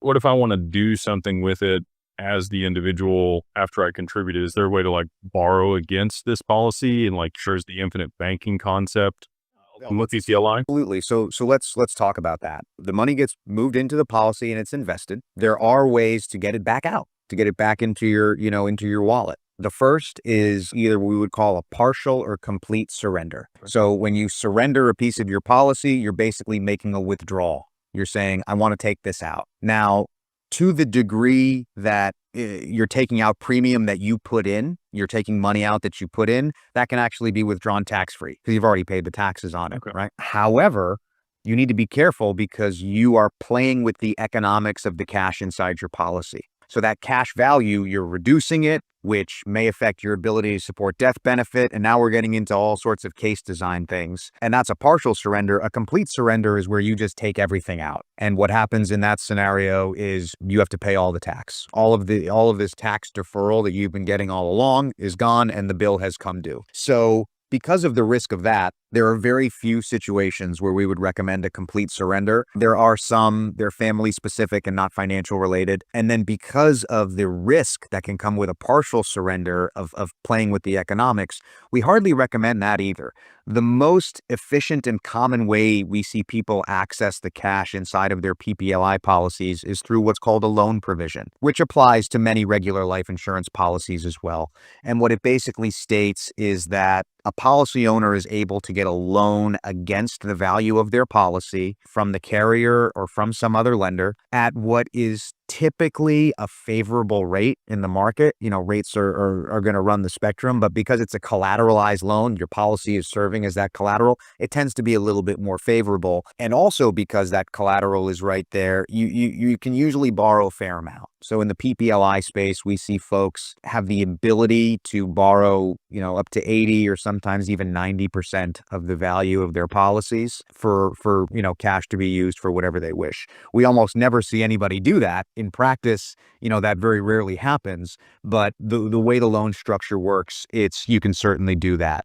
what if I want to do something with it as the individual after I contributed? Is there a way to like borrow against this policy and like shares the infinite banking concept No, with PCLI? absolutely. So let's talk about that. The money gets moved into the policy and it's invested. There are ways to get it back out, to get it back into into your wallet. The first is either we would call a partial or complete surrender. So when you surrender a piece of your policy, you're basically making a withdrawal. You're saying, I want to take this out. Now, to the degree that you're taking out premium that you put in, you're taking money out that you put in, that can actually be withdrawn tax-free because you've already paid the taxes on it, Okay. right? However, you need to be careful because you are playing with the economics of the cash inside your policy. So that cash value, you're reducing it, which may affect your ability to support death benefit. And now we're getting into all sorts of case design things. And that's a partial surrender. A complete surrender is where you just take everything out. And what happens in that scenario is you have to pay all the tax. All of this tax deferral that you've been getting all along is gone and the bill has come due. So because of the risk of that, there are very few situations where we would recommend a complete surrender. There are some, they're family specific and not financial related. And then because of the risk that can come with a partial surrender of playing with the economics, we hardly recommend that either. The most efficient and common way we see people access the cash inside of their PPLI policies is through what's called a loan provision, which applies to many regular life insurance policies as well. And what it basically states is that a policy owner is able to get a loan against the value of their policy from the carrier or from some other lender at what is typically a favorable rate in the market. Rates are going to run the spectrum, but because it's a collateralized loan, your policy is serving as that collateral, it tends to be a little bit more favorable. And also because that collateral is right there, you can usually borrow a fair amount. So in the PPLI space, we see folks have the ability to borrow, up to 80 or sometimes even 90% of the value of their policies for cash to be used for whatever they wish. We almost never see anybody do that. In practice, that very rarely happens, but the way the loan structure works, you can certainly do that.